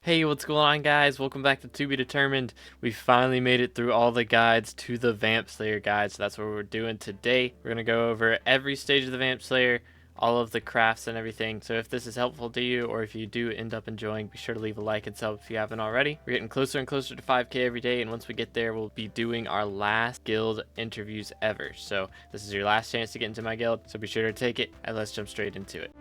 Hey, what's going on, guys? Welcome back to Be Determined. We finally made it through all the guides to the Vamp Slayer guide, so that's what we're doing today. We're going to go over every stage of the Vamp Slayer, all of the crafts and everything. So if this is helpful to you, or if you do end up enjoying, be sure to leave a like and sub if you haven't already. We're getting closer and closer to 5k every day, and once we get there, we'll be doing our last guild interviews ever. So this is your last chance to get into my guild, so be sure to take it, and let's jump straight into it.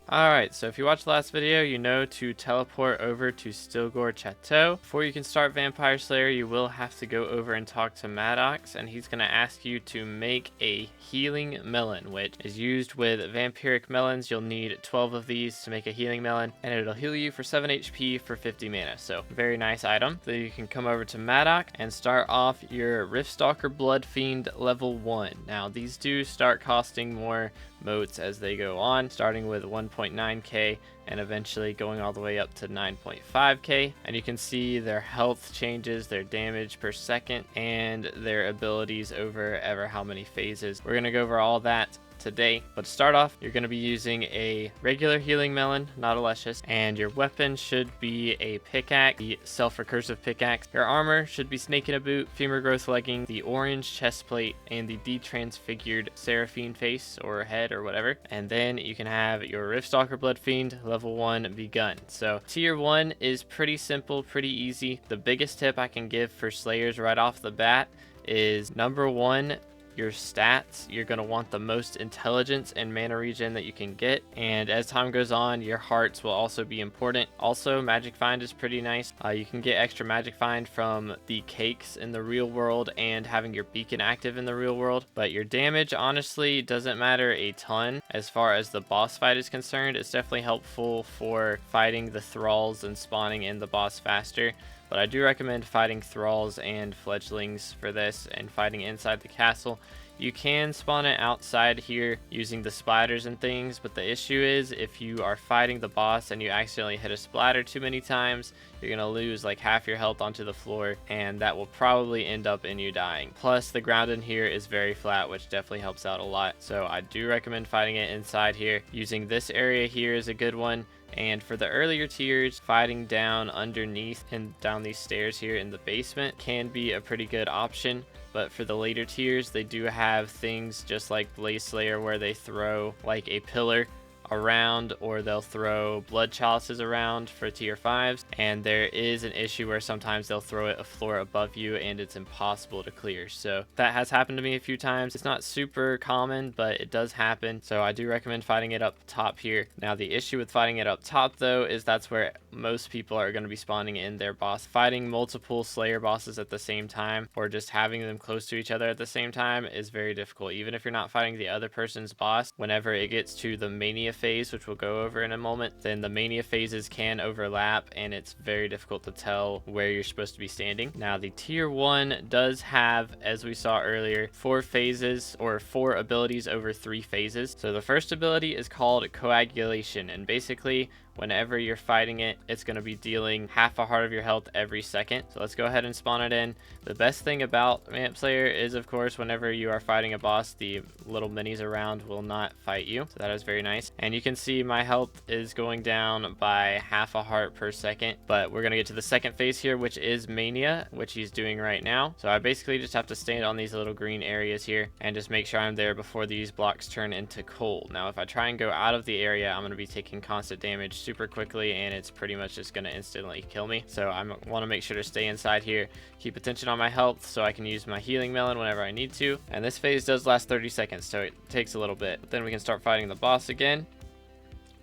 Alright, so if you watched the last video, you know to teleport over to Stillgore Château. Before you can start Vampire Slayer, you will have to go over and talk to Maddox, and he's going to ask you to make a healing melon, which is used with vampiric melons. You'll need 12 of these to make a healing melon, and it'll heal you for 7 HP for 50 mana, so very nice item. Then you can come over to Maddox and start off your Riftstalker Blood Fiend level 1. Now, these do start costing more motes as they go on, starting with 1.9k and eventually going all the way up to 9.5k, and you can see their health changes, their damage per second, and their abilities over ever how many phases. We're going to go over all that today, but to start off, you're going to be using a regular healing melon, not a luscious, and your weapon should be a pickaxe, the self-recursive pickaxe. Your armor should be snake in a boot, femur growth legging, the orange chest plate, and the detransfigured seraphine face or head or whatever. And then you can have your Riftstalker Blood Fiend level 1 begun. So tier 1 is pretty simple, pretty easy. The biggest tip I can give for slayers right off the bat is number 1, your stats. You're going to want the most intelligence and mana regen that you can get, and as time goes on, your hearts will also be important. Also, magic find is pretty nice. You can get extra magic find from the cakes in the real world and having your beacon active in the real world, but your damage honestly doesn't matter a ton as far as the boss fight is concerned. It's definitely helpful for fighting the thralls and spawning in the boss faster, but I do recommend fighting thralls and fledglings for this and fighting inside the castle. You can spawn it outside here using the splatters and things, but the issue is if you are fighting the boss and you accidentally hit a splatter too many times, you're going to lose like half your health onto the floor, and that will probably end up in you dying. Plus, the ground in here is very flat, which definitely helps out a lot. So I do recommend fighting it inside here. Using this area here is a good one. And for the earlier tiers, fighting down underneath and down these stairs here in the basement can be a pretty good option. But for the later tiers, they do have things just like Blaze Slayer where they throw like a pillar around, or they'll throw blood chalices around for tier 5s, and there is an issue where sometimes they'll throw it a floor above you and it's impossible to clear. So that has happened to me a few times. It's not super common, but it does happen, so I do recommend fighting it up top here. Now, the issue with fighting it up top though is that's where most people are going to be spawning in their boss. Fighting multiple Slayer bosses at the same time, or just having them close to each other at the same time, is very difficult. Even if you're not fighting the other person's boss, whenever it gets to the mania phase, which we'll go over in a moment, then the mania phases can overlap and it's very difficult to tell where you're supposed to be standing. Now, the tier 1 does have, as we saw earlier, 4 phases or 4 abilities over 3 phases. So the first ability is called coagulation, and basically whenever you're fighting it, it's going to be dealing half a heart of your health every second. So let's go ahead and spawn it in. The best thing about Vamp Slayer is, of course, whenever you are fighting a boss, the little minis around will not fight you. So that is very nice. And you can see my health is going down by half a heart per second. But we're going to get to the second phase here, which is Mania, which he's doing right now. So I basically just have to stand on these little green areas here and just make sure I'm there before these blocks turn into coal. Now, if I try and go out of the area, I'm going to be taking constant damage super quickly, and it's pretty much just going to instantly kill me. So I want to make sure to stay inside here, keep attention on my health so I can use my healing melon whenever I need to. And this phase does last 30 seconds, so it takes a little bit. But then we can start fighting the boss again.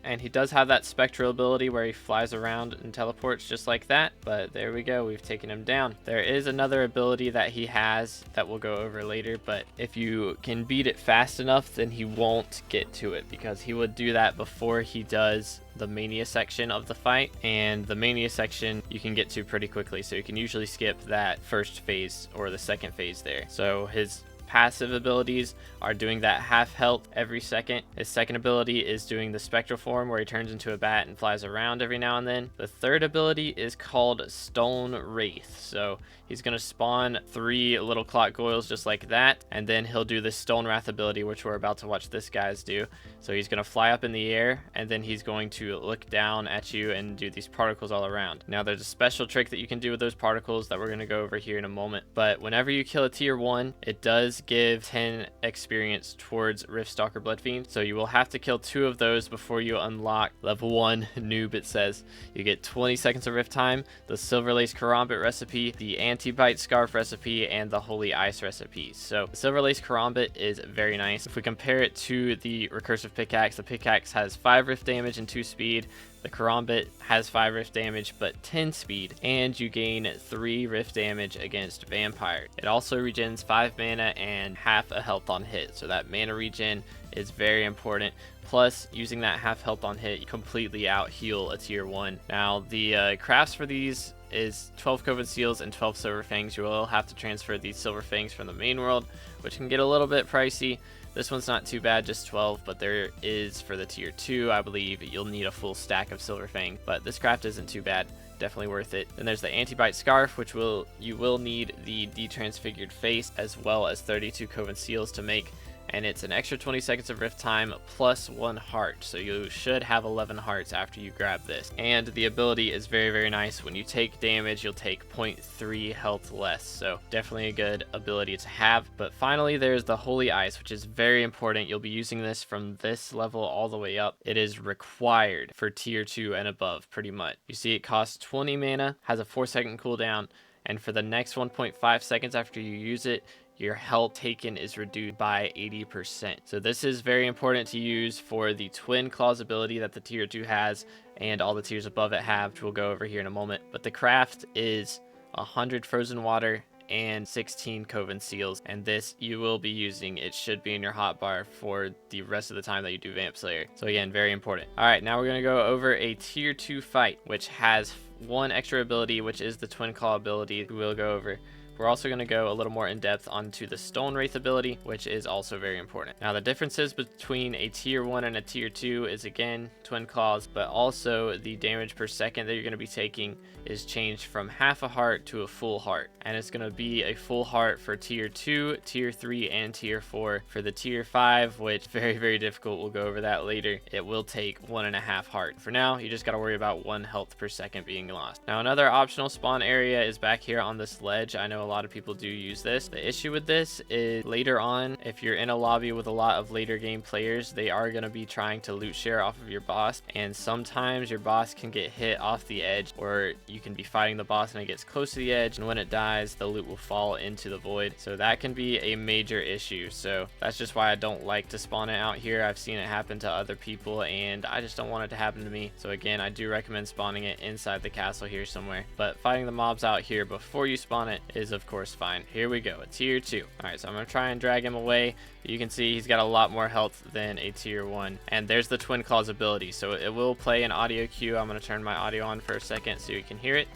And he does have that spectral ability where he flies around and teleports just like that. But there we go, we've taken him down. There is another ability that he has that we'll go over later, but if you can beat it fast enough, then he won't get to it, because he would do that before he does the mania section of the fight, and the mania section you can get to pretty quickly, so you can usually skip that first phase or the second phase there. So his passive abilities are doing that half health every second. His second ability is doing the spectral form where he turns into a bat and flies around every now and then. The third ability is called Stone Wraith. So he's going to spawn 3 little clock goils just like that, and then he'll do the Stone Wrath ability, which we're about to watch this guy's do. So he's going to fly up in the air, and then he's going to look down at you and do these particles all around. Now there's a special trick that you can do with those particles that we're going to go over here in a moment, but whenever you kill a tier 1, it does give 10 experience towards Riftstalker Bloodfiend. So you will have to kill 2 of those before you unlock level 1 noob. It says you get 20 seconds of rift time, the Silver Lace Karambit recipe, the Anti-Bite Scarf recipe, and the Holy Ice recipe. So the Silver Lace Karambit is very nice. If we compare it to the Recursive Pickaxe, the pickaxe has 5 rift damage and 2 speed. The Karambit has 5 rift damage but 10 speed, and you gain 3 rift damage against vampires. It also regens 5 mana and half a health on hit, so that mana regen is very important. Plus, using that half health on hit, you completely out heal a tier 1. Now, the crafts for these is 12 Coven Seals and 12 Silver Fangs. You will have to transfer these Silver Fangs from the main world, which can get a little bit pricey. This one's not too bad, just 12, but there is for the tier 2, I believe, you'll need a full stack of Silver Fang, but this craft isn't too bad. Definitely worth it. Then there's the Anti-Bite Scarf, which you will need the Detransfigured Face as well as 32 Coven Seals to make, and it's an extra 20 seconds of rift time plus 1 heart, so you should have 11 hearts after you grab this. And the ability is very, very nice. When you take damage, you'll take 0.3 health less, so definitely a good ability to have. But finally, there's the Holy Ice, which is very important. You'll be using this from this level all the way up. It is required for tier 2 and above, pretty much. You see it costs 20 mana, has a 4-second cooldown, and for the next 1.5 seconds after you use it, your health taken is reduced by 80%. So this is very important to use for the Twin Claws ability that the tier 2 has and all the tiers above it have, which we'll go over here in a moment. But the craft is 100 frozen water and 16 Coven Seals, and this you will be using. It should be in your hotbar for the rest of the time that you do Vamp Slayer. So again, very important. All right, now we're going to go over a tier 2 fight, which has 1 extra ability, which is the Twin Claw ability we will go over. We're also going to go a little more in depth onto the Stone Wraith ability, which is also very important. Now, the differences between a tier 1 and a tier 2 is again Twin Claws, but also the damage per second that you're going to be taking is changed from half a heart to a full heart. And it's going to be a full heart for tier 2, tier 3, and tier 4. For the tier 5, which very, very difficult, we'll go over that later, it will take 1.5 heart. For now, you just got to worry about 1 health per second being lost. Now, another optional spawn area is back here on this ledge. I know a lot of people do use this. The issue with this is later on, if you're in a lobby with a lot of later game players, they are going to be trying to loot share off of your boss, and sometimes your boss can get hit off the edge, or you can be fighting the boss and it gets close to the edge, and when it dies, the loot will fall into the void. So that can be a major issue. So that's just why I don't like to spawn it out here. I've seen it happen to other people, and I just don't want it to happen to me. So again, I do recommend spawning it inside the castle here somewhere, but fighting the mobs out here before you spawn it is of course fine. Here we go, a tier 2. All right, so I'm gonna try and drag him away. You can see he's got a lot more health than a tier 1, and there's the Twin Claws ability, so it will play an audio cue. I'm gonna turn my audio on for a second so you can hear it.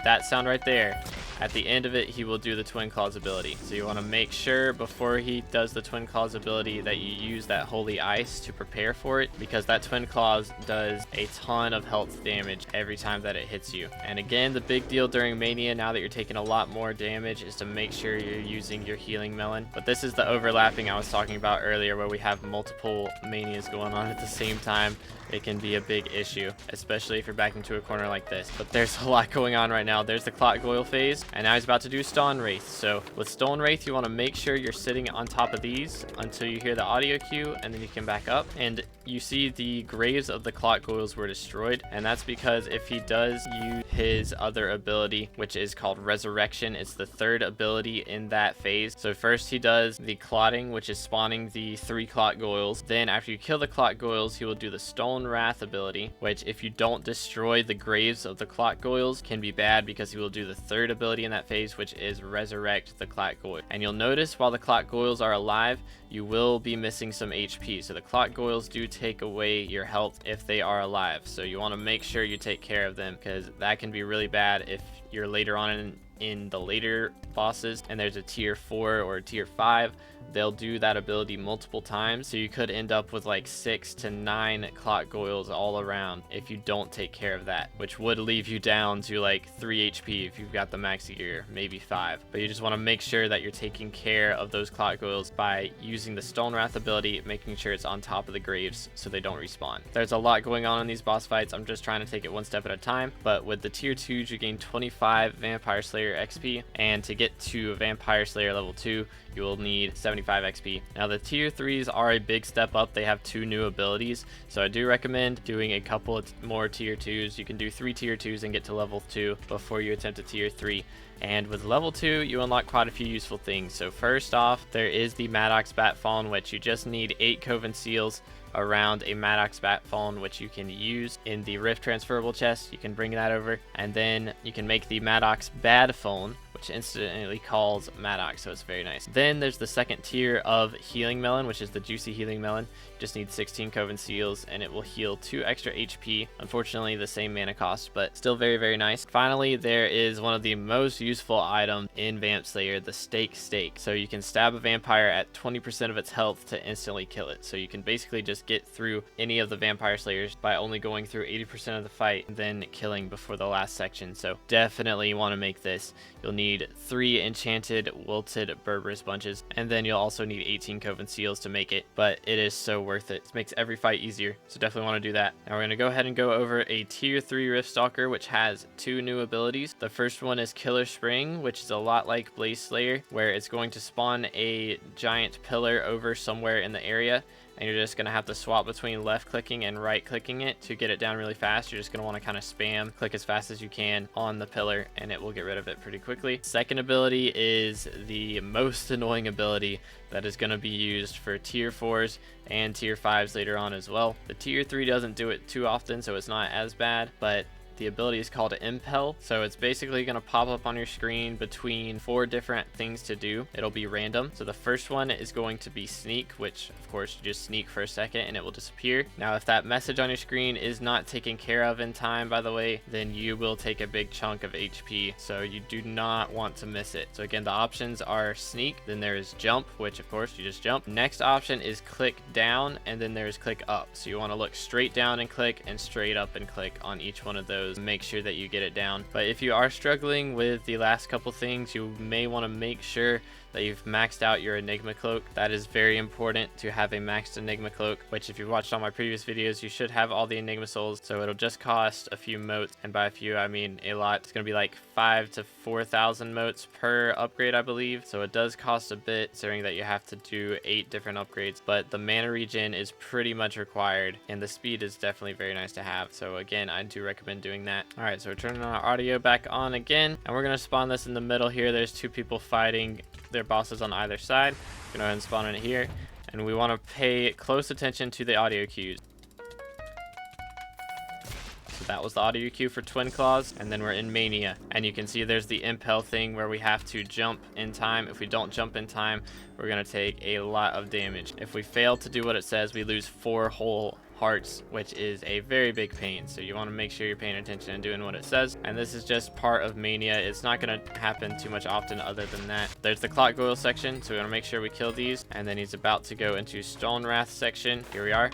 That sound right there, at the end of it, he will do the Twin Claws ability. So you want to make sure before he does the Twin Claws ability that you use that Holy Ice to prepare for it, because that Twin Claws does a ton of health damage every time that it hits you. And again, the big deal during Mania, now that you're taking a lot more damage, is to make sure you're using your healing melon. But this is the overlapping I was talking about earlier, where we have multiple Manias going on at the same time. It can be a big issue, especially if you're back into a corner like this. But there's a lot going on right now. There's the Clock Goyle phase, and now he's about to do Stone Wraith. So with Stone Wraith, you want to make sure you're sitting on top of these until you hear the audio cue, and then you can back up. And you see the graves of the Clock Goyles were destroyed, and that's because if he does use his other ability, which is called Resurrection, it's the third ability in that phase. So first he does the Clotting, which is spawning the 3 Clock Goyles. Then after you kill the Clock Goyles, he will do the Stone Wrath ability, which if you don't destroy the graves of the Clock Goyles can be bad, because he will do the third ability in that phase, which is Resurrect the Clock Goyle. And you'll notice while the Clock Goyles are alive, you will be missing some HP. So the Clock Goyles do take away your health if they are alive. So you want to make sure you take care of them, because that can be really bad if you're later on in in the later bosses, and there's a tier 4 or a tier 5, they'll do that ability multiple times, so you could end up with like 6 to 9 clock goils all around if you don't take care of that, which would leave you down to like 3 HP if you've got the max gear, maybe 5. But you just want to make sure that you're taking care of those clock goils by using the Stone Wrath ability, making sure it's on top of the graves so they don't respawn. There's a lot going on in these boss fights. I'm just trying to take it one step at a time, but with the tier 2s you gain 25 Vampire Slayer XP, and to get to Vampire Slayer level 2 you will need 75 XP. Now the tier 3s are a big step up. They have 2 new abilities, so I do recommend doing a couple of more tier 2s. You can do 3 tier 2s and get to level 2 before you attempt a tier 3. And with level 2 you unlock quite a few useful things. So first off, there is the Maddox Bat Fallen, which you just need 8 Coven Seals around a Maddox Bat Fallen, which you can use in the Rift transferable chest. You can bring that over, and then you can make the Maddox Bad Fallen, which instantly calls Maddox, so it's very nice. Then there's the second tier of Healing Melon, which is the Juicy Healing Melon. You just need 16 Coven Seals, and it will heal 2 extra HP. Unfortunately, the same mana cost, but still very, very nice. Finally, there is one of the most useful items in Vamp Slayer, the Stake. So you can stab a vampire at 20% of its health to instantly kill it. So you can basically just get through any of the Vampire Slayers by only going through 80% of the fight and then killing before the last section. So definitely want to make this. You'll need 3 enchanted wilted Berberus bunches, and then you'll also need 18 Coven Seals to make it, but it is so worth it. It makes every fight easier, so definitely want to do that. Now we're going to go ahead and go over a tier 3 Rift Stalker, which has 2 new abilities. The first one is Killer Spring, which is a lot like Blaze Slayer, where it's going to spawn a giant pillar over somewhere in the area, and you're just going to have to swap between left clicking and right clicking it to get it down really fast. You're just going to want to kind of spam click as fast as you can on the pillar, and it will get rid of it pretty quickly. Second ability is the most annoying ability that is going to be used for tier 4s and tier 5s later on as well. The tier 3 doesn't do it too often, so it's not as bad, but the ability is called Impel, so it's basically going to pop up on your screen between 4 different things to do. It'll be random. So the first one is going to be Sneak, which of course you just sneak for a second and it will disappear. Now if that message on your screen is not taken care of in time, by the way, then you will take a big chunk of HP, so you do not want to miss it. So again, the options are Sneak, then there is Jump, which of course you just jump. Next option is Click Down, and then there's Click Up. So you want to look straight down and click, and straight up and click on each one of those. Make sure that you get it down. But if you are struggling with the last couple things, you may want to make sure that you've maxed out your Enigma Cloak. That is very important to have a maxed Enigma Cloak, which if you've watched all my previous videos, you should have all the Enigma Souls. So it'll just cost a few motes, and by a few I mean a lot. It's going to be like 5,000 to 4,000 motes per upgrade, I believe. So it does cost a bit, considering that you have to do 8 different upgrades, but the mana regen is pretty much required, and the speed is definitely very nice to have. So again, I do recommend doing that. All right, so we're turning our audio back on again, and we're going to spawn this in the middle here. There's 2 people fighting their bosses on either side. Go ahead and spawn in here, and we want to pay close attention to the audio cues. So that was the audio cue for Twin Claws, and then we're in Mania, and you can see there's the Impel thing where we have to jump in time. If we don't jump in time, we're going to take a lot of damage. If we fail to do what it says, we lose 4 whole hearts, which is a very big pain. So you want to make sure you're paying attention and doing what it says. And this is just part of Mania. It's not going to happen too much often other than that. There's the Clock Goyle section, so we want to make sure we kill these. And then he's about to go into Stone Wrath section. Here we are.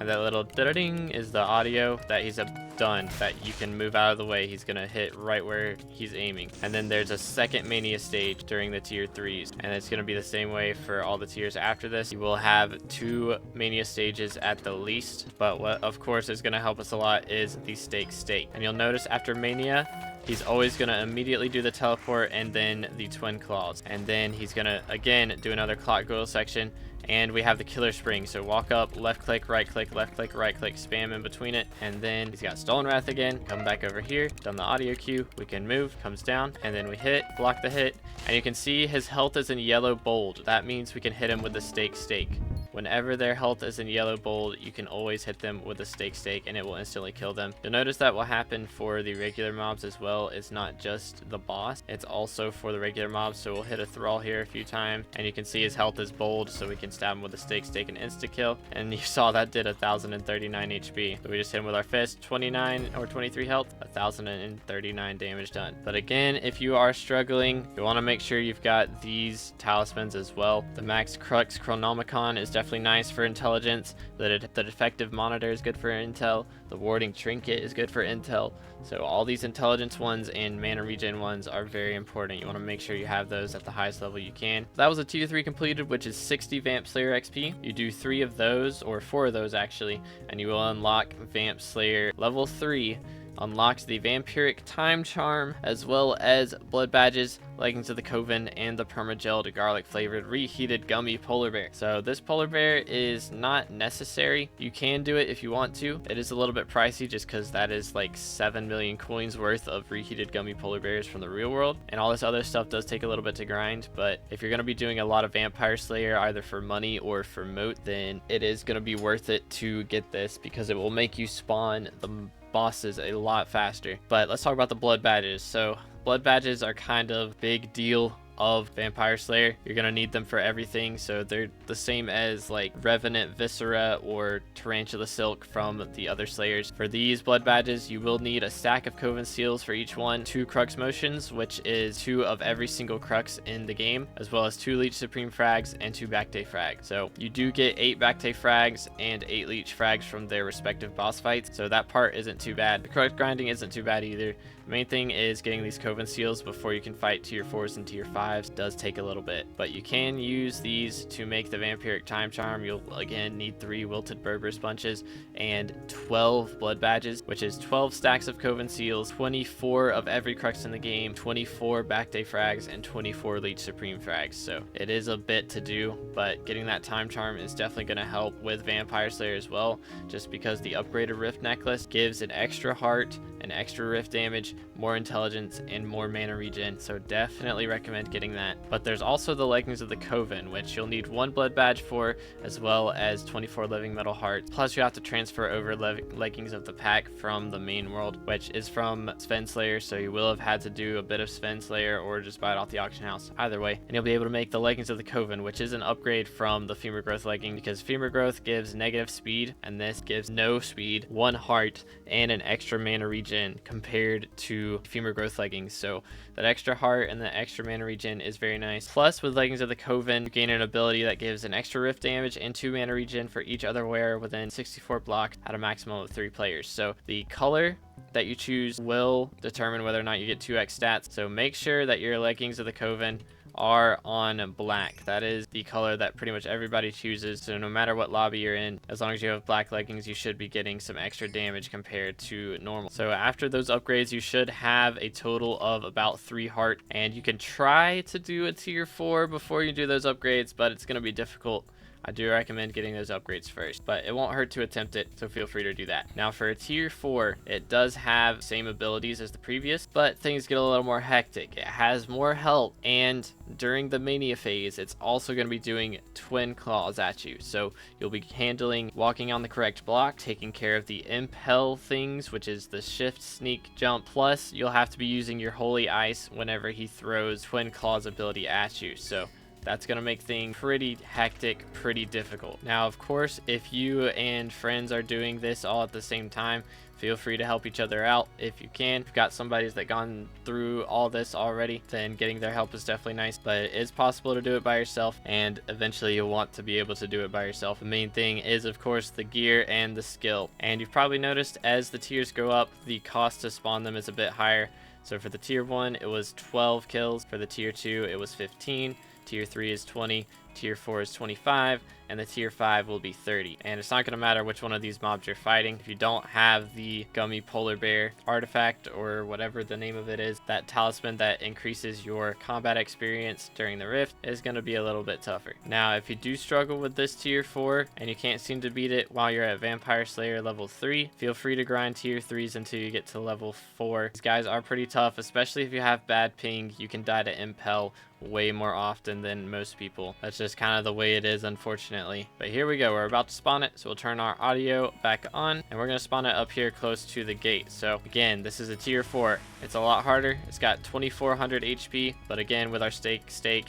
And that little da-da-ding is the audio that he's done, that you can move out of the way. He's going to hit right where he's aiming. And then there's a second Mania stage during the tier 3s, and it's going to be the same way for all the tiers after this. You will have 2 Mania stages at the least, but what of course is going to help us a lot is the Stake. And you'll notice after Mania, he's always going to immediately do the teleport and then the Twin Claws. And then he's going to again do another Clock Goyle section. And we have the Killer Spring, so walk up, left click, right click, left click, right click, spam in between it, and then he's got Stolen Wrath again. Come back over here, done the audio cue, we can move, comes down, and then we hit, block the hit, and you can see his health is in yellow bold. That means we can hit him with the Stake. whenever their health is in yellow bold, you can always hit them with a stake and it will instantly kill them. You'll notice that will happen for the regular mobs as well. It's not just the boss, it's also for the regular mobs. So we'll hit a thrall here a few times and you can see his health is bold, so we can stab him with a stake and insta kill. And you saw that did 1039 HP. So we just hit him with our fist, 29 or 23 health, 1039 damage done. But again, if you are struggling, you want to make sure you've got these talismans as well. The Max Crux Chronomicon is definitely nice for intelligence. The defective monitor is good for intel. The warding trinket is good for intel. So all these intelligence ones and mana regen ones are very important. You want to make sure you have those at the highest level you can. That was a tier 3 completed, which is 60 Vamp Slayer XP. You do 3 of those, or 4 of those actually, and you will unlock Vamp Slayer level 3. Unlocks the Vampiric Time Charm, as well as Blood Badges, Leggings of the Coven, and the Permagelled Garlic Flavored Reheated Gummy Polar Bear. So this polar bear is not necessary. You can do it if you want to. It is a little bit pricey just because that is like 7 million coins worth of reheated gummy polar bears from the real world. And all this other stuff does take a little bit to grind, but if you're going to be doing a lot of Vampire Slayer either for money or for moat, then it is going to be worth it to get this because it will make you spawn the bosses a lot faster. But let's talk about the blood badges. So blood badges are kind of big deal of Vampire Slayer. You're gonna need them for everything, so they're the same as like Revenant Viscera or Tarantula Silk from the other Slayers. For these blood badges, you will need a stack of Coven Seals for each one, 2 Crux Motions, which is 2 of every single Crux in the game, as well as 2 Leech Supreme Frags and 2 Backday Frags. So you do get 8 Backday Frags and 8 Leech Frags from their respective boss fights, so that part isn't too bad. The Crux grinding isn't too bad either. The main thing is getting these Coven Seals before you can fight tier 4s and tier 5s does take a little bit, but you can use these to make the Vampiric Time Charm. You'll again need 3 Wilted Berberis Bunches and 12 Blood Badges, which is 12 stacks of Coven Seals, 24 of every Crux in the game, 24 Backday Frags, and 24 Leech Supreme Frags. So it is a bit to do, but getting that Time Charm is definitely going to help with Vampire Slayer as well, just because the upgraded Rift Necklace gives an extra heart, an extra rift damage, more intelligence, and more mana regen. So definitely recommend getting that. But there's also the Leggings of the Coven, which you'll need 1 blood badge for, as well as 24 living metal hearts. Plus you have to transfer over Leggings of the Pack from the main world, which is from Sven Slayer. So you will have had to do a bit of Sven Slayer or just buy it off the auction house. Either way, and you'll be able to make the Leggings of the Coven, which is an upgrade from the Femur Growth legging, because Femur Growth gives negative speed and this gives no speed, 1 heart, and an extra mana regen compared to Femur Growth leggings. So that extra heart and the extra mana regen is very nice. Plus with Leggings of the Coven, you gain an ability that gives an extra rift damage and 2 mana regen for each other wearer within 64 blocks at a maximum of 3 players. So the color that you choose will determine whether or not you get 2x stats. So make sure that your Leggings of the Coven are on black. That is the color that pretty much everybody chooses. So no matter what lobby you're in, as long as you have black leggings, you should be getting some extra damage compared to normal. So after those upgrades, you should have a total of about 3 heart, and you can try to do a tier 4 before you do those upgrades, but it's going to be difficult. I do recommend getting those upgrades first, but it won't hurt to attempt it, so feel free to do that. Now for a tier 4, it does have same abilities as the previous, but things get a little more hectic. It has more health, and during the mania phase, it's also going to be doing twin claws at you. So you'll be handling walking on the correct block, taking care of the impel things, which is the shift, sneak, jump, plus you'll have to be using your holy ice whenever he throws twin claws ability at you. So that's going to make things pretty hectic, pretty difficult. Now, of course, if you and friends are doing this all at the same time, feel free to help each other out if you can. If you've got somebody that's gone through all this already, then getting their help is definitely nice, but it is possible to do it by yourself, and eventually you'll want to be able to do it by yourself. The main thing is, of course, the gear and the skill. And you've probably noticed as the tiers go up, the cost to spawn them is a bit higher. So for the tier 1, it was 12 kills. For the tier 2, it was 15. Tier 3 is 20, tier 4 is 25, and the tier 5 will be 30. And it's not going to matter which one of these mobs you're fighting. If you don't have the gummy polar bear artifact, or whatever the name of it is, that talisman that increases your combat experience during the rift, is going to be a little bit tougher. Now, if you do struggle with this tier 4 and you can't seem to beat it while you're at Vampire Slayer level 3, feel free to grind tier 3s until you get to level 4. These guys are pretty tough, especially if you have bad ping. You can die to impel way more often than most people. That's just kind of the way it is, unfortunately. unfortunately. But here we go, we're about to spawn it, so we'll turn our audio back on, and we're going to spawn it up here close to the gate. So again, this is a tier 4. It's a lot harder. It's got 2400 HP, but again, with our stake,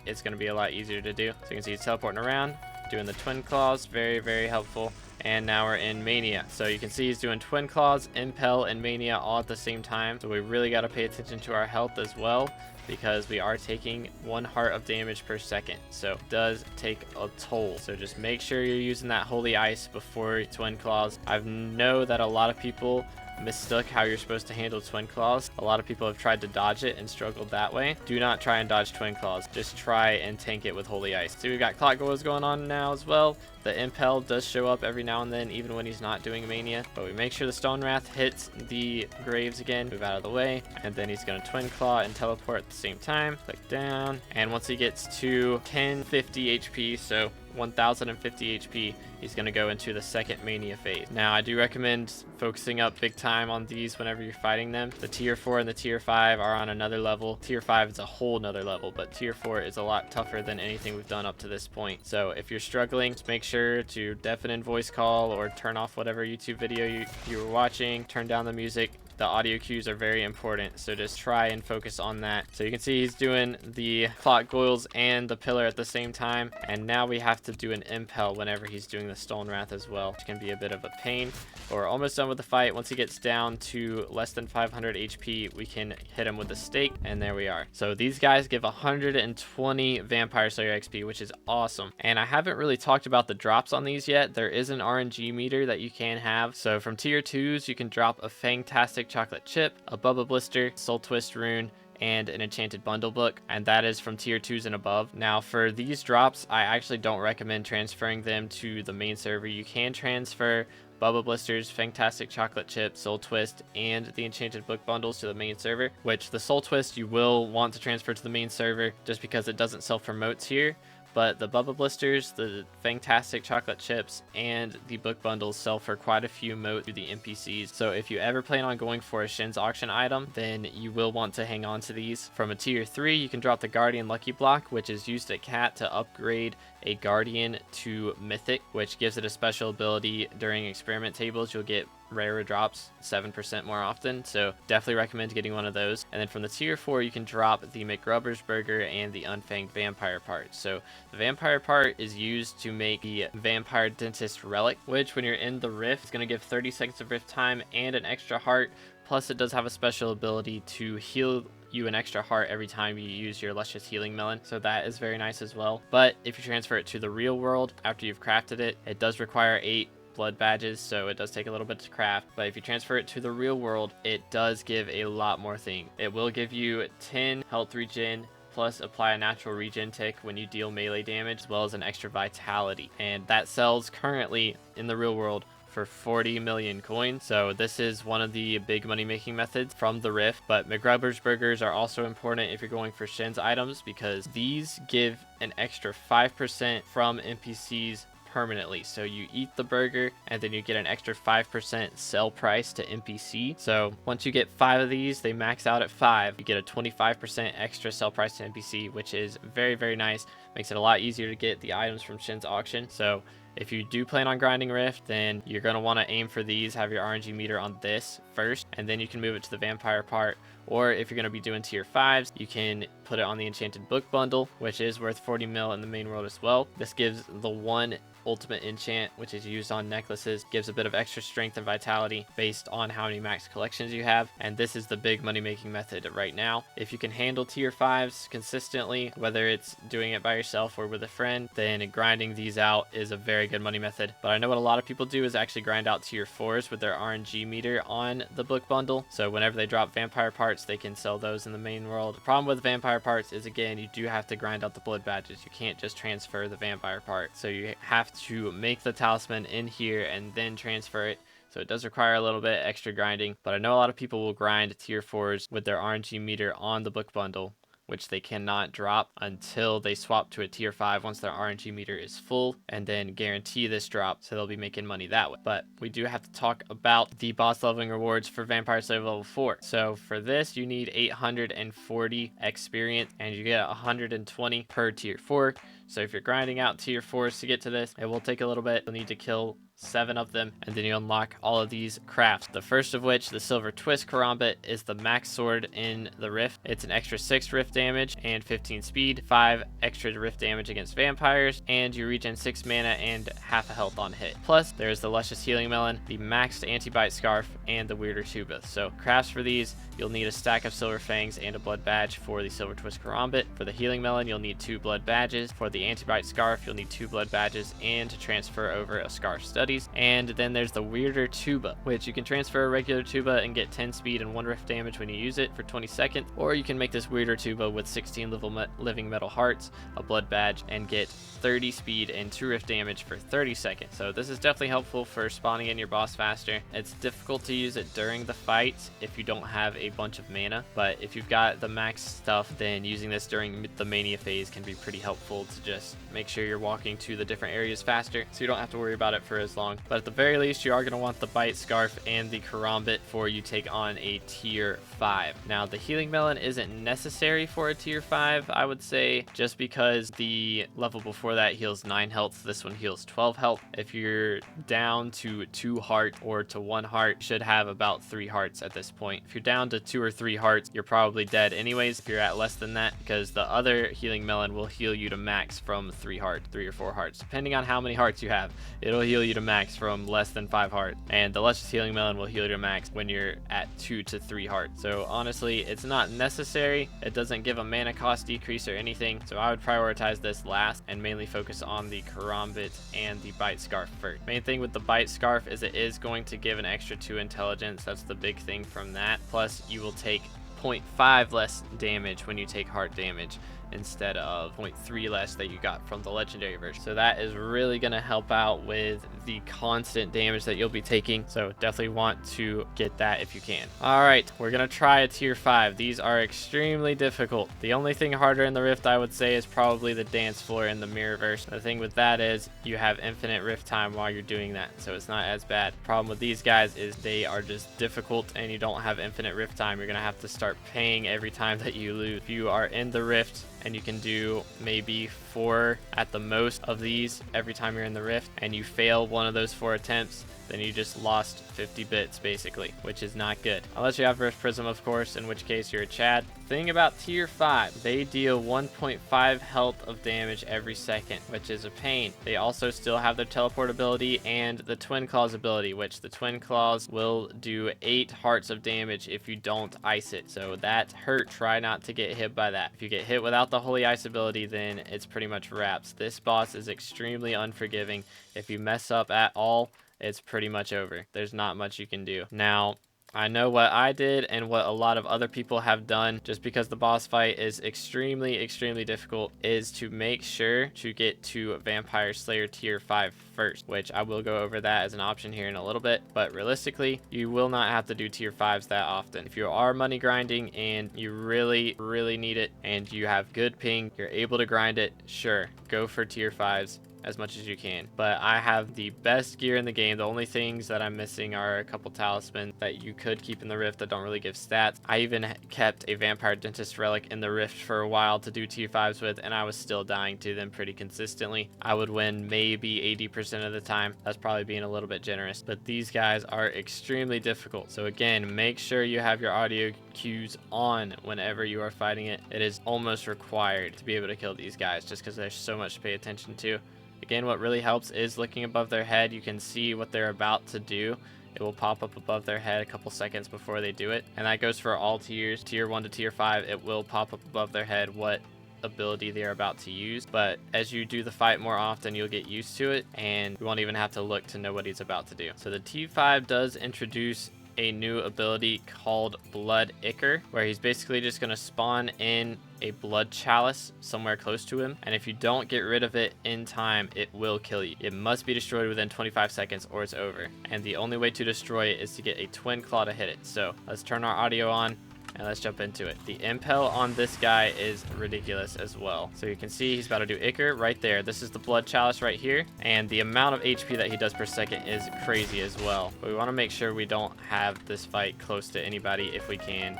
it's going to be a lot easier to do. So you can see it's teleporting around, doing the twin claws, very, very helpful. And now we're in Mania. So you can see he's doing Twin Claws, Impel, and Mania all at the same time. So we really got to pay attention to our health as well, because we are taking 1 heart of damage per second. So it does take a toll. So just make sure you're using that Holy Ice before Twin Claws. I know that a lot of people mistook how you're supposed to handle Twin Claws. A lot of people have tried to dodge it and struggled that way. Do not try and dodge Twin Claws. Just try and tank it with Holy Ice. So we've got Château going on now as well. The Impel does show up every now and then, even when he's not doing Mania. But we make sure the Stone Wrath hits the graves again. Move out of the way. And then he's going to Twin Claw and teleport at the same time. Click down. And once he gets to 1050 HP, so 1050 HP, he's going to go into the second Mania phase. Now, I do recommend focusing up big time on these whenever you're fighting them. The tier 4 and the tier 5 are on another level. Tier 5 is a whole nother level, but tier 4 is a lot tougher than anything we've done up to this point. So if you're struggling, just make sure to deafen in voice call or turn off whatever YouTube video you were watching. Turn down the music. The audio cues are very important, so just try and focus on that. So you can see he's doing the clock goils and the pillar at the same time, and now we have to do an impel whenever he's doing the Stone Wrath as well, which can be a bit of a pain. But we're almost done with the fight. Once he gets down to less than 500 HP, we can hit him with the stake, and there we are. So these guys give 120 Vampire Slayer XP, which is awesome. And I haven't really talked about the drops on these yet. There is an RNG meter that you can have. So from tier 2s, you can drop a fantastic chocolate chip, a Bubba Blister, Soul Twist rune, and an enchanted bundle book, and that is from tier 2s and above. Now for these drops, I actually don't recommend transferring them to the main server. You can transfer Bubba Blisters, Fantastic Chocolate Chip, Soul Twist, and the Enchanted Book Bundles to the main server, which the Soul Twist you will want to transfer to the main server just because it doesn't self-promote here. But the Bubba Blisters, the Fantastic Chocolate Chips, and the book bundles sell for quite a few motes to the NPCs. So if you ever plan on going for a Shin's auction item, then you will want to hang on to these. From a tier 3, you can drop the Guardian Lucky Block, which is used at Cat to upgrade a Guardian to Mythic, which gives it a special ability during experiment tables. You'll get rarer drops 7% more often, so definitely recommend getting one of those. And then from the tier 4, you can drop the McRubber's Burger and the Unfanged Vampire part. So the Vampire part is used to make the Vampire Dentist Relic, which when you're in the Rift is going to give 30 seconds of Rift time and an extra heart. Plus it does have a special ability to heal you an extra heart every time you use your Luscious Healing Melon, so that is very nice as well. But if you transfer it to the real world after you've crafted it, it does require 8 blood badges, so it does take a little bit to craft. But if you transfer it to the real world, it does give a lot more things. It will give you 10 health regen, plus apply a natural regen tick when you deal melee damage, as well as an extra vitality, and that sells currently in the real world for 40 million coins. So this is one of the big money making methods from the Rift. But McRubber's Burgers are also important if you're going for Shin's items, because these give an extra 5% from NPCs permanently. So you eat the burger and then you get an extra 5% sell price to NPC. So once you get 5 of these, they max out at 5. You get a 25% extra sell price to NPC, which is very, very nice. Makes it a lot easier to get the items from Shin's auction. So if you do plan on grinding Rift, then you're going to want to aim for these, have your RNG meter on this first, and then you can move it to the Vampire part. Or if you're going to be doing tier 5s, you can put it on the Enchanted Book Bundle, which is worth 40 mil in the main world as well. This gives the one ultimate enchant, which is used on necklaces, gives a bit of extra strength and vitality based on how many max collections you have. And this is the big money making method right now. If you can handle tier 5s consistently, whether it's doing it by yourself or with a friend, then grinding these out is a very good money method. But I know what a lot of people do is actually grind out tier 4s with their RNG meter on the book bundle. So whenever they drop vampire parts, they can sell those in the main world. The problem with vampire parts is, again, you do have to grind out the blood badges. You can't just transfer the vampire part. So you have to make the talisman in here and then transfer it. So it does require a little bit extra grinding, but I know a lot of people will grind tier 4s with their RNG meter on the book bundle, which they cannot drop until they swap to a tier 5 once their RNG meter is full, and then guarantee this drop, so they'll be making money that way. But we do have to talk about the boss leveling rewards for Vampire Slayer level 4. So for this, you need 840 experience, and you get 120 per tier 4. So if you're grinding out tier 4s to get to this, it will take a little bit. You'll need to kill 7 of them, and then you unlock all of these crafts. The first of which, the Silver Twist Karambit, is the max sword in the Rift. It's an extra 6 Rift damage and 15 speed, 5 extra Rift damage against vampires, and you regen 6 mana and half a health on hit. Plus, there's the Luscious Healing Melon, the maxed Anti-Bite Scarf, and the Weirder Tuba. So crafts for these, you'll need a stack of Silver Fangs and a Blood Badge for the Silver Twist Karambit. For the Healing Melon, you'll need 2 Blood Badges. For the Anti-Bite Scarf, you'll need 2 Blood Badges and to transfer over a Scarf Studies. And then there's the Weirder Tuba, which you can transfer a regular tuba and get 10 speed and 1 rift damage when you use it for 20 seconds, or you can make this Weirder Tuba with 16 living metal hearts, a blood badge, and get 30 speed and 2 rift damage for 30 seconds. So this is definitely helpful for spawning in your boss faster. It's difficult to use it during the fights if you don't have a bunch of mana, but if you've got the max stuff, then using this during the mania phase can be pretty helpful to just make sure you're walking to the different areas faster, so you don't have to worry about it for as long. But at the very least, you are going to want the Bite Scarf and the Karambit before you take on a tier 5. Now, the Healing Melon isn't necessary for a tier 5, I would say, just because the level before that heals 9 health. This one heals 12 health. If you're down to 2 heart or to 1 heart, you should have about 3 hearts at this point. If you're down to 2 or 3 hearts, you're probably dead anyways if you're at less than that, because the other Healing Melon will heal you to max from 3 or 4 hearts. Depending on how many hearts you have, it'll heal you to max from less than 5 hearts. And the Luscious Healing Melon will heal you to max when you're at 2 to 3 hearts. So honestly, it's not necessary. It doesn't give a mana cost decrease or anything. So I would prioritize this last and mainly focus on the Karambit and the Bite Scarf first. Main thing with the Bite Scarf is it is going to give an extra 2 intelligence. That's the big thing from that. Plus, you will take 0.5 less damage when you take heart damage instead of 0.3 less that you got from the legendary version. So that is really going to help out with the constant damage that you'll be taking. So definitely want to get that if you can. All right, we're going to try a tier 5. These are extremely difficult. The only thing harder in the Rift, I would say, is probably the dance floor in the Mirrorverse. The thing with that is you have infinite Rift time while you're doing that, so it's not as bad. Problem with these guys is they are just difficult and you don't have infinite Rift time. You're going to have to start paying every time that you lose. If you are in the Rift and you can do maybe 4 at the most of these every time you're in the Rift, and you fail one of those 4 attempts, then you just lost 50 bits basically, which is not good. Unless you have Rift Prism, of course, in which case you're a Chad. Thing about tier 5, they deal 1.5 health of damage every second, which is a pain. They also still have their teleport ability and the Twin Claws ability, which the Twin Claws will do 8 hearts of damage if you don't ice it. So that hurt. Try not to get hit by that. If you get hit without the Holy Ice ability, then it's pretty much wraps. This boss is extremely unforgiving. If you mess up at all, it's pretty much over. There's not much you can do. Now, I know what I did and what a lot of other people have done, just because the boss fight is extremely difficult, is to make sure to get to Vampire Slayer tier 5 first, which I will go over that as an option here in a little bit. But realistically, you will not have to do tier 5s that often. If you are money grinding and you really need it and you have good ping, you're able to grind it, sure, go for tier 5s as much as you can. But I have the best gear in the game. The only things that I'm missing are a couple talismans that you could keep in the Rift that don't really give stats. I even kept a Vampire Dentist relic in the Rift for a while to do tier 5s with, and I was still dying to them pretty consistently. I would win maybe 80% of the time. That's probably being a little bit generous, but these guys are extremely difficult. So again, make sure you have your audio cues on whenever you are fighting it. It is almost required to be able to kill these guys, just because there's so much to pay attention to. Again, what really helps is looking above their head. You can see what they're about to do. It will pop up above their head a couple seconds before they do it. And that goes for all tiers. Tier 1 to tier 5, it will pop up above their head what ability they're about to use. But as you do the fight more often, you'll get used to it, and you won't even have to look to know what he's about to do. So the T5 does introduce a new ability called Blood Ichor, where he's basically just going to spawn in a blood chalice somewhere close to him, and if you don't get rid of it in time, it will kill you. It must be destroyed within 25 seconds or it's over, and the only way to destroy it is to get a Twin Claw to hit it. So let's turn our audio on and let's jump into it. The impel on this guy is ridiculous as well. So you can see he's about to do Ichor right there. This is the blood chalice right here, and the amount of HP that he does per second is crazy as well. But we want to make sure we don't have this fight close to anybody if we can.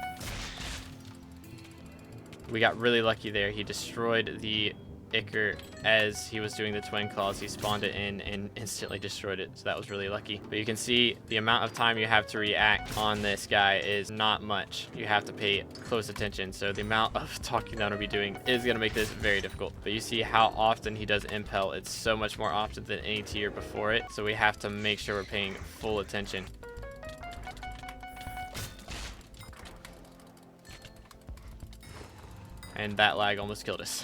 We got really lucky there. He destroyed the Ichor as he was doing the twin claws. He spawned it in and instantly destroyed it, so that was really lucky. But you can see the amount of time you have to react on this guy is not much. You have to pay close attention, so the amount of talking that I'll be doing is going to make this very difficult. But you see how often he does impel. It's so much more often than any tier before it, so we have to make sure we're paying full attention. And that lag almost killed us.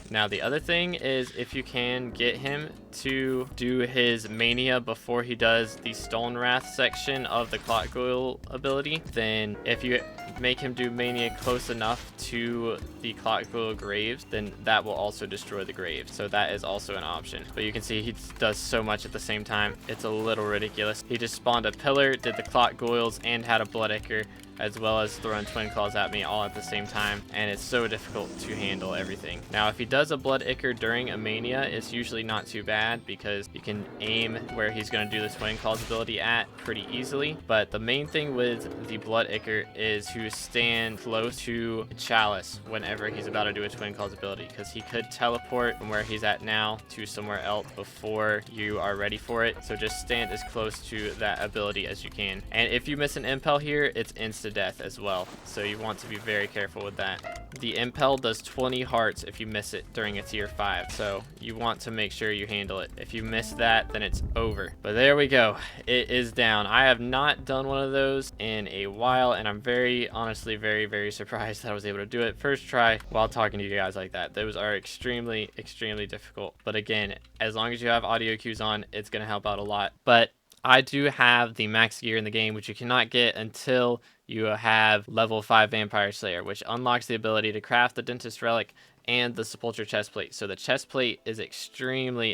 Now the other thing is, if you can get him to do his mania before he does the Stolen Wrath section of the Clock Goyle ability, then if you make him do mania close enough to the Clock Goyle graves, then that will also destroy the graves. So that is also an option. But you can see he does so much at the same time. It's a little ridiculous. He just spawned a pillar, did the Clock Goyles, and had a Blood Ichor, as well as throwing twin claws at me all at the same time, and it's so difficult to handle everything. Now if he does a Blood Ichor during a mania, it's usually not too bad because you can aim where he's going to do the twin claws ability at pretty easily. But the main thing with the Blood Ichor is to stand close to Chalice whenever he's about to do a twin claws ability, because he could teleport from where he's at now to somewhere else before you are ready for it. So just stand as close to that ability as you can. And if you miss an impel here, it's instant death as well, so you want to be very careful with that. The impel does 20 hearts if you miss it during a tier 5, so you want to make sure you handle it. If you miss that, then it's over. But there we go, it is down. I have not done one of those in a while, and I'm honestly very surprised that I was able to do it first try while talking to you guys like that. Those are extremely difficult, but again, as long as you have audio cues on, it's going to help out a lot. But I do have the max gear in the game, which you cannot get until you have level 5 Vampire Slayer, which unlocks the ability to craft the Dentist Relic and the Sepulture Chestplate. So the chestplate is extremely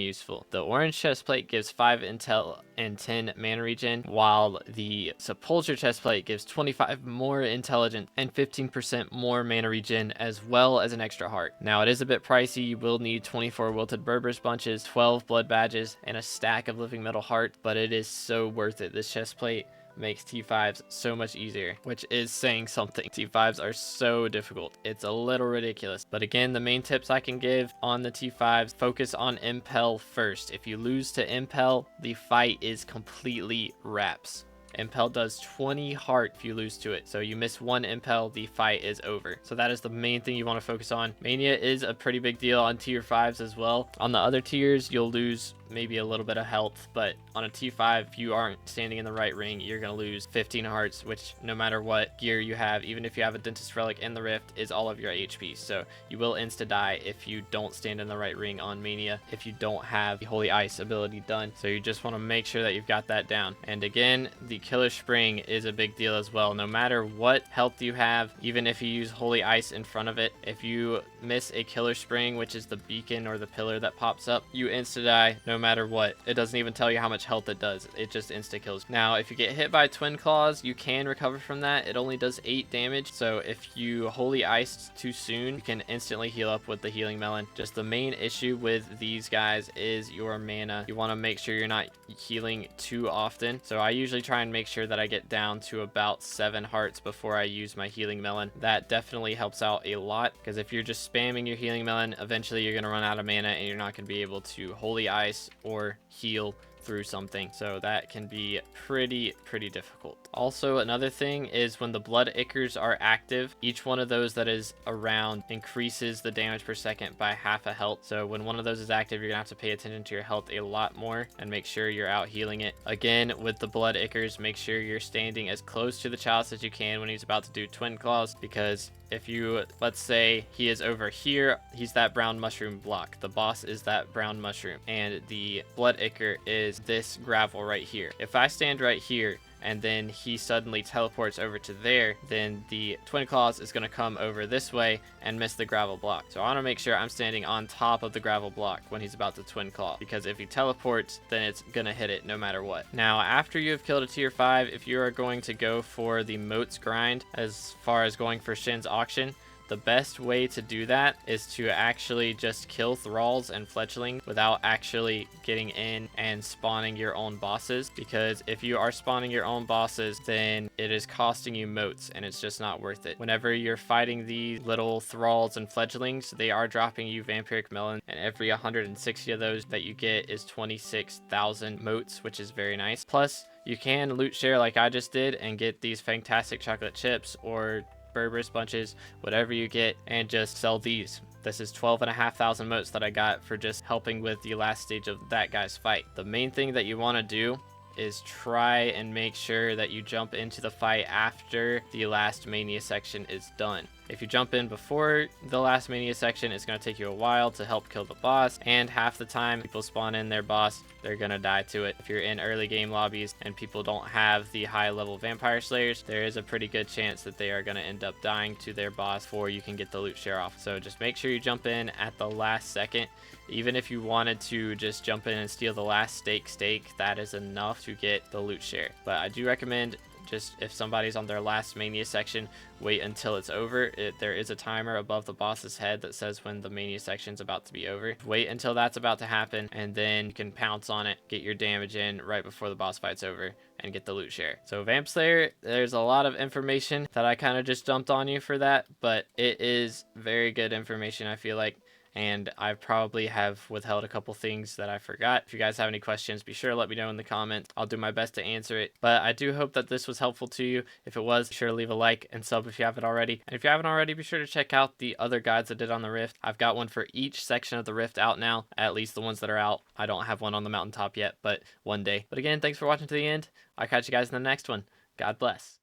useful. The orange chestplate gives 5 intel and 10 mana regen, while the Sepulture Chestplate gives 25 more intelligence and 15% more mana regen, as well as an extra heart. Now it is a bit pricey. You will need 24 Wilted Berber's bunches, 12 blood badges, and a stack of living metal heart, but it is so worth it. This chestplate makes T5s so much easier, which is saying something. T5s are so difficult. It's a little ridiculous. But again, the main tips I can give on the T5s, focus on impel first. If you lose to impel, the fight is completely wraps. Impel does 20 heart if you lose to it. So you miss one impel, the fight is over. So that is the main thing you want to focus on. Mania is a pretty big deal on tier 5s as well. On the other tiers, you'll lose maybe a little bit of health, but on a T5, if you aren't standing in the right ring, you're going to lose 15 hearts, which no matter what gear you have, even if you have a Dentist Relic in the Rift, is all of your HP. So you will insta die if you don't stand in the right ring on Mania, if you don't have the Holy Ice ability done. So you just want to make sure that you've got that down. And again, the Killer Spring is a big deal as well. No matter what health you have, even if you use Holy Ice in front of it, if you miss a Killer Spring, which is the beacon or the pillar that pops up, you insta die no matter what. It doesn't even tell you how much health it does. It just insta kills. Now, if you get hit by Twin Claws, you can recover from that. It only does 8 damage. So if you Holy Iced too soon, you can instantly heal up with the Healing Melon. Just the main issue with these guys is your mana. You want to make sure you're not healing too often. So I usually try and make sure that I get down to about 7 hearts before I use my Healing Melon. That definitely helps out a lot, because if you're just spamming your Healing Melon, eventually you're going to run out of mana and you're not going to be able to Holy Ice or heal through something. So that can be pretty difficult. Also, another thing is when the blood ichors are active, each one of those that is around increases the damage per second by half a health. So when one of those is active, you're gonna have to pay attention to your health a lot more and make sure you're out healing it. Again, with the blood ichors, make sure you're standing as close to the chalice as you can when he's about to do twin claws, because if you, let's say he is over here, he's that brown mushroom block, the boss is that brown mushroom, and the blood ichor is this gravel right here. If I stand right here and then he suddenly teleports over to there, then the twin claws is going to come over this way and miss the gravel block. So I want to make sure I'm standing on top of the gravel block when he's about to twin claw, because if he teleports, then it's going to hit it no matter what. Now, after you have killed a tier 5, if you are going to go for the moats grind, as far as going for Shin's auction, The best way to do that is to actually just kill thralls and fledglings without actually getting in and spawning your own bosses, because if you are spawning your own bosses, then it is costing you motes and it's just not worth it. Whenever you're fighting these little thralls and fledglings, they are dropping you vampiric melon, and every 160 of those that you get is 26,000 motes, which is very nice. Plus, you can loot share like I just did and get these fantastic chocolate chips or Berberus bunches, whatever you get, and just sell these. This is 12,500 motes that I got for just helping with the last stage of that guy's fight. The main thing that you want to do is try and make sure that you jump into the fight after the last mania section is done. If you jump in before the last mania section, it's going to take you a while to help kill the boss, and half the time people spawn in their boss, they're going to die to it. If you're in early game lobbies and people don't have the high level vampire slayers, there is a pretty good chance that they are going to end up dying to their boss before you can get the loot share off. So just make sure you jump in at the last second. Even if you wanted to just jump in and steal the last steak, that is enough to get the loot share. But I do recommend, just if somebody's on their last mania section, wait until it's over. There is a timer above the boss's head that says when the mania section's about to be over. Wait until that's about to happen, and then you can pounce on it, get your damage in right before the boss fight's over, and get the loot share. So Vamp Slayer, there's a lot of information that I kind of just dumped on you for that, but it is very good information, I feel like. And I probably have withheld a couple things that I forgot. If you guys have any questions, be sure to let me know in the comments. I'll do my best to answer it. But I do hope that this was helpful to you. If it was, be sure to leave a like and sub if you haven't already. And if you haven't already, be sure to check out the other guides I did on the Rift. I've got one for each section of the Rift out now, at least the ones that are out. I don't have one on the mountaintop yet, but one day. But again, thanks for watching to the end. I'll catch you guys in the next one. God bless.